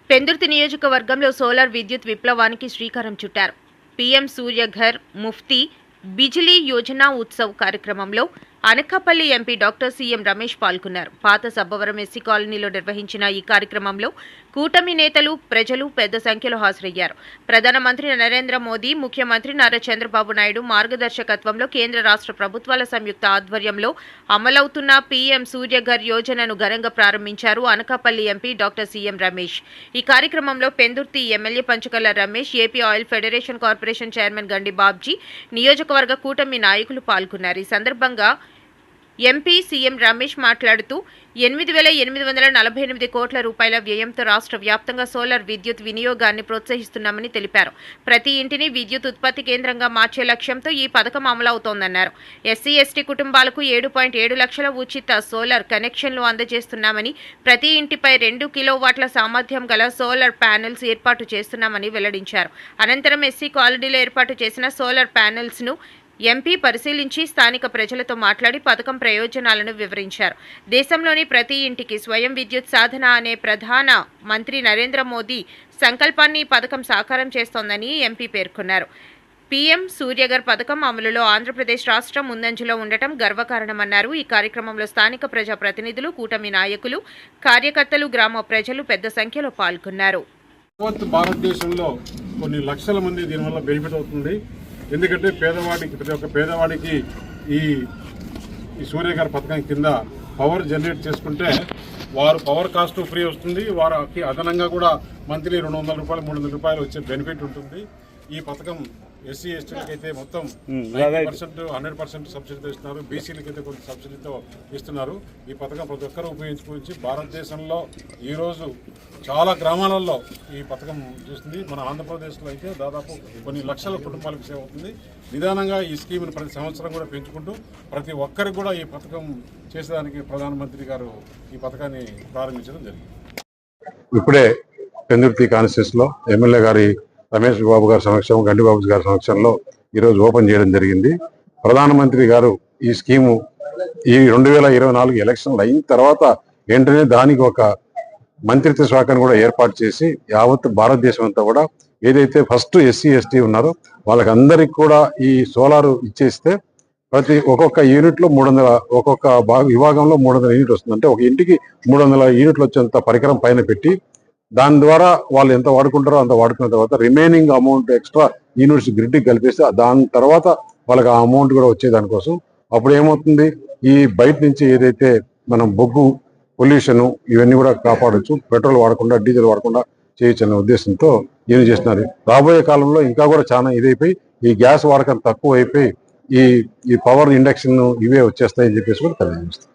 పెందుర్తి నియోజకవర్గంలో సోలార్ విద్యుత్ విప్లవానికి శ్రీకారం చుట్టారు. పీఎం సూర్యఘర్ ముఫ్తీ బిజిలీ యోజన ఉత్సవ్ కార్యక్రమంలో Anakapalli MP doctor CM Ramesh పాల్గొన్నారు. పాత సబ్బవరం ఎస్సీ కాలనీలో నిర్వహించిన ఈ కార్యక్రమంలో కూటమి నేతలు, ప్రజలు పెద్ద సంఖ్యలో హాజరయ్యారు. ప్రధానమంత్రి నరేంద్ర మోదీ, ముఖ్యమంత్రి నారా చంద్రబాబు నాయుడు మార్గదర్శకత్వంలో కేంద్ర రాష్ట్ర ప్రభుత్వాల సంయుక్త ఆధ్వర్యంలో అమలవుతున్న పీఎం సూర్యఘర్ యోజనను ఘనంగా ప్రారంభించారు Anakapalli MP doctor CM Ramesh. ఈ కార్యక్రమంలో Pendurthi MLA Panchakalla Ramesh, AP oil federation corporation chairman Gandi Babji, నియోజకవర్గ కూటమి నాయకులు పాల్గొన్నారు. ఈ సందర్భంగా ఎంపీ సీఎం రమేష్ మాట్లాడుతూ 8,848 కోట్ల రూపాయల వ్యయంతో రాష్ట్ర వ్యాప్తంగా సోలార్ విద్యుత్ వినియోగాన్ని ప్రోత్సహిస్తున్నామని తెలిపారు. ప్రతి ఇంటిని విద్యుత్ ఉత్పత్తి కేంద్రంగా మార్చే లక్ష్యంతో ఈ పథకం అమలవుతోందన్నారు. ఎస్సీ, ఎస్టీ కుటుంబాలకు 7.7 లక్షల ఉచిత సోలార్ కనెక్షన్లు అందజేస్తున్నామని, ప్రతి ఇంటిపై 2 కిలోవాట్ల సామర్థ్యం గల సోలార్ ప్యానెల్స్ ఏర్పాటు చేస్తున్నామని వెల్లడించారు. అనంతరం ఎస్సీ కాలనీలో ఏర్పాటు చేసిన సోలార్ ప్యానెల్స్ను ఎంపీ పరిశీలించి స్థానిక ప్రజలతో మాట్లాడి పథకం ప్రయోజనాలను వివరించారు. దేశంలోని ప్రతి ఇంటికి స్వయం విద్యుత్ సాధన అనే ప్రధాన మంత్రి నరేంద్ర మోదీ సంకల్పాన్ని ఈ పథకం సాకారం చేస్తోందని ఎంపీ పేర్కొన్నారు. పీఎం సూర్యఘర్ పథకం అమలులో ఆంధ్రప్రదేశ్ రాష్ట్రం ముందంజలో ఉండటం గర్వకారణమన్నారు. ఈ కార్యక్రమంలో స్థానిక ప్రజాప్రతినిధులు, కూటమి నాయకులు, కార్యకర్తలు, గ్రామ ప్రజలు పెద్ద సంఖ్యలో పాల్గొన్నారు. భారతదేశంలో కొన్ని లక్షల మంది దీనివల్ల బెనిఫిట్ అవుతుంది. ఎందుకంటే ప్రతి ఒక్క పేదవాడికి ఈ సూర్యఘర్ పథకం కింద పవర్ జనరేట్ చేసుకుంటే వారు పవర్ కాస్ట్ ఫ్రీ వస్తుంది. వారికి అదనంగా కూడా మంత్లీ 200 రూపాయలు 300 రూపాయలు వచ్చే బెనిఫిట్ ఉంటుంది. ఈ పథకం ఎస్సీ, ఎస్టీలకి అయితే మొత్తం 100% సబ్సిడీతో ఇస్తున్నారు. బీసీలకి అయితే కొంత సబ్సిడీతో ఇస్తున్నారు. ఈ పథకం ప్రతి ఒక్కరూ ఉపయోగించుకోవచ్చు. భారతదేశంలో ఈరోజు చాలా గ్రామాలలో ఈ పథకం చూస్తుంది. మన ఆంధ్రప్రదేశ్లో అయితే దాదాపు కొన్ని లక్షల కుటుంబాలకు సేవ అవుతుంది. నిదానంగా ఈ స్కీమ్ను ప్రతి సంవత్సరం కూడా పెంచుకుంటూ ప్రతి ఒక్కరికి కూడా ఈ పథకం చేసేదానికి ప్రధానమంత్రి గారు ఈ పథకాన్ని ప్రారంభించడం జరిగింది. ఇప్పుడే పెందుర్తి కాన్స్టిట్యూన్సీలో ఎమ్మెల్యే గారి రమేష్ బాబు గారి సమక్షం, గండి బాబు గారి సమక్షంలో ఈరోజు ఓపెన్ చేయడం జరిగింది. ప్రధానమంత్రి గారు ఈ స్కీము ఈ 2024 ఎలక్షన్లు అయిన తర్వాత వెంటనే దానికి ఒక మంత్రిత్వ శాఖను కూడా ఏర్పాటు చేసి యావత్ భారతదేశం అంతా కూడా ఏదైతే ఫస్ట్ ఎస్సీ, ఎస్టీ ఉన్నారో వాళ్ళకందరికి కూడా ఈ సోలారు ఇచ్చేస్తే ప్రతి ఒక్కొక్క యూనిట్లో 300, ఒక్కొక్క విభాగంలో 300 యూనిట్ వస్తుంది. అంటే ఒక ఇంటికి 300 యూనిట్లు వచ్చేంత పరికరం పైన పెట్టి దాని ద్వారా వాళ్ళు ఎంత వాడుకుంటారో అంత వాడుకున్న తర్వాత రిమైనింగ్ అమౌంట్ ఎక్స్ట్రా యూనిట్స్ గ్రిడ్కి కలిపేస్తే దాని తర్వాత వాళ్ళకి ఆ అమౌంట్ కూడా వచ్చేదానికోసం అప్పుడు ఏమవుతుంది, ఈ బయట నుంచి ఏదైతే మనం బొగ్గు పొల్యూషన్ ఇవన్నీ కూడా కాపాడొచ్చు, పెట్రోల్ వాడకుండా డీజిల్ వాడకుండా చేయొచ్చు అనే ఉద్దేశంతో ఏం చేస్తున్నారు. రాబోయే కాలంలో ఇంకా కూడా చాలా ఇదైపోయి ఈ గ్యాస్ వాడకం తక్కువ అయిపోయి ఈ పవర్ ఇండక్షన్ ఇవే వచ్చేస్తాయని చెప్పేసి కూడా తెలియజేస్తారు.